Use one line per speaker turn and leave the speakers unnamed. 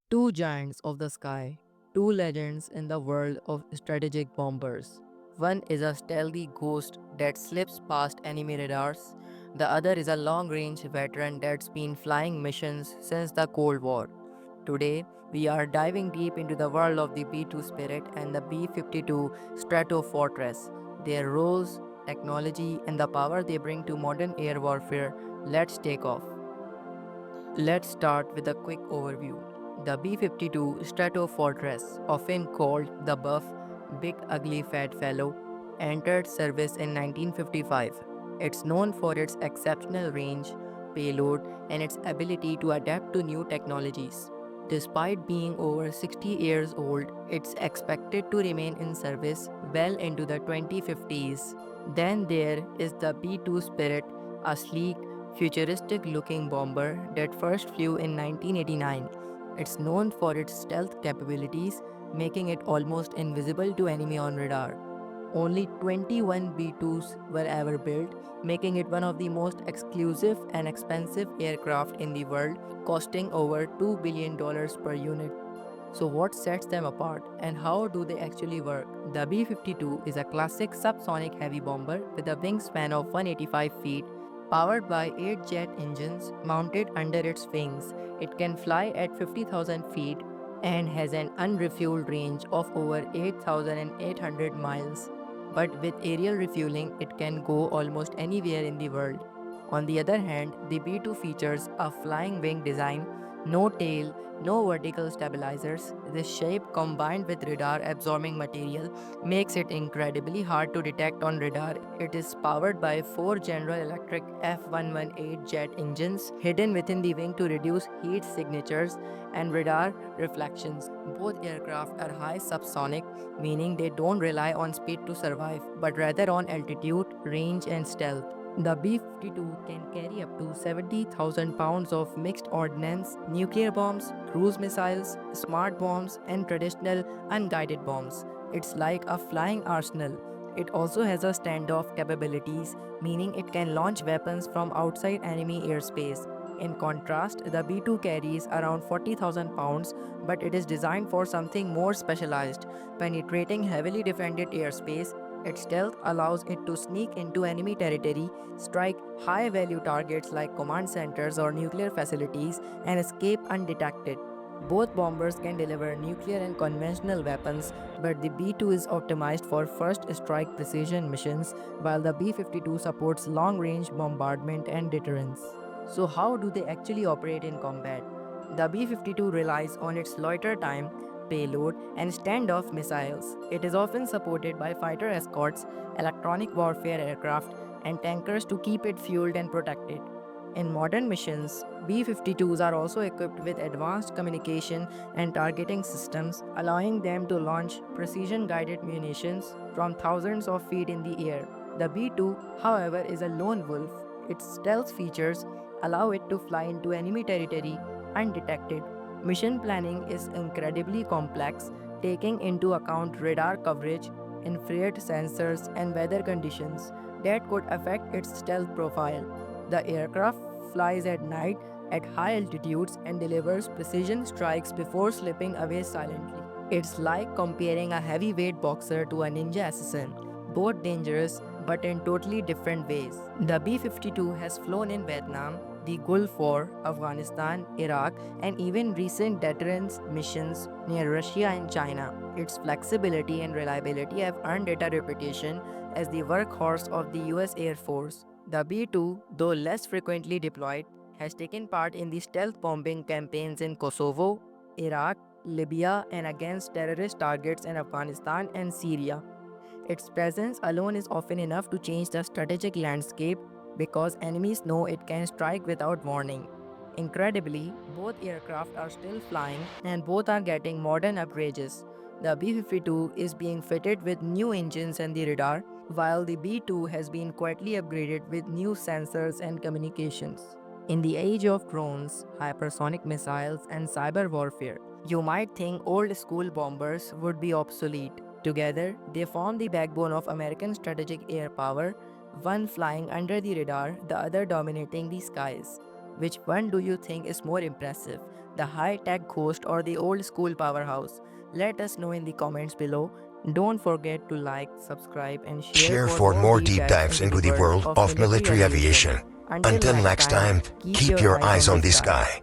Two giants of the sky, two legends in the world of strategic bombers. One is a stealthy ghost that slips past enemy radars. The other is a long range veteran that's been flying missions since the Cold War. Today, we are diving deep into the world of the B 2 Spirit and the B 52 Stratofortress, their roles, technology, and the power they bring to modern air warfare. Let's take off. Let's start with a quick overview. The B 52 Stratofortress, often called the Buff, Big Ugly Fat Fellow, entered service in 1955. It's known for its exceptional range, payload, and its ability to adapt to new technologies. Despite being over 60 years old, it's expected to remain in service well into the 2050s. Then there is the B 2 Spirit, a sleek, futuristic looking bomber that first flew in 1989. It's known for its stealth capabilities, making it almost invisible to enemy on radar. Only 21 B-2s were ever built, making it one of the most exclusive and expensive aircraft in the world, costing over $2 billion per unit. So, what sets them apart and how do they actually work? The B 52 is a classic subsonic heavy bomber with a wingspan of 185 feet, powered by 8 jet engines mounted under its wings. It can fly at 50,000 feet and has an unrefueled range of over 8,800 miles. But with aerial refueling, it can go almost anywhere in the world. On the other hand, the B 2 features a flying wing design, no tail, no vertical stabilizers. This shape combined with radar absorbing material makes it incredibly hard to detect on radar. It is powered by four General Electric F118 jet engines hidden within the wing to reduce heat signatures and radar reflections. Both aircraft are high subsonic, meaning they don't rely on speed to survive, but rather on altitude, range, and stealth. The B 52 can carry up to 70,000 pounds of mixed ordnance, nuclear bombs, cruise missiles, smart bombs, and traditional unguided bombs. It's like a flying arsenal. It also has a standoff capabilities, meaning it can launch weapons from outside enemy airspace. In contrast, the B 2 carries around 40,000 pounds, but it is designed for something more specialized, penetrating heavily defended airspace. Its stealth allows it to sneak into enemy territory, strike high value targets like command centers or nuclear facilities, and escape undetected. Both bombers can deliver nuclear and conventional weapons, but the B 2 is optimized for first strike precision missions, while the B 52 supports long range bombardment and deterrence. So, how do they actually operate in combat? The B 52 relies on its loiter time, payload, and standoff missiles. It is often supported by fighter escorts, electronic warfare aircraft, and tankers to keep it fueled and protected. In modern missions, B 52s are also equipped with advanced communication and targeting systems, allowing them to launch precision guided munitions from thousands of feet in the air. The B 2, however, is a lone wolf. Its stealth features allow it to fly into enemy territory undetected. Mission planning is incredibly complex, taking into account radar coverage, infrared sensors, and weather conditions that could affect its stealth profile. The aircraft flies at night at high altitudes and delivers precision strikes before slipping away silently. It's like comparing a heavyweight boxer to a ninja assassin, both dangerous but in totally different ways. The B 52 has flown in Vietnam, the Gulf War, Afghanistan, Iraq, and even recent deterrence missions near Russia and China. Its flexibility and reliability have earned it a reputation as the workhorse of the US Air Force. The B 2, though less frequently deployed, has taken part in the stealth bombing campaigns in Kosovo, Iraq, Libya, and against terrorist targets in Afghanistan and Syria. Its presence alone is often enough to change the strategic landscape because enemies know it can strike without warning. Incredibly, both aircraft are still flying and both are getting modern upgrades. The B 52 is being fitted with new engines and the radar, while the B 2 has been quietly upgraded with new sensors and communications. In the age of drones, hypersonic missiles, and cyber warfare, you might think old school bombers would be obsolete. Together, they form the backbone of American strategic air power, one flying under the radar, the other dominating the skies. Which one do you think is more impressive, the high-tech Ghost or the old-school powerhouse? Let us know in the comments below. Don't forget to like, subscribe, and share
Share
for
for
more
more
deep
deep
dives
dives
into
into
the
the
world
world
of
of
military
military
aviation.
aviation.
Until
Until
next
next
time,
time,
keep
keep
your
your
eyes on
eyes
the
on the
sky.
sky.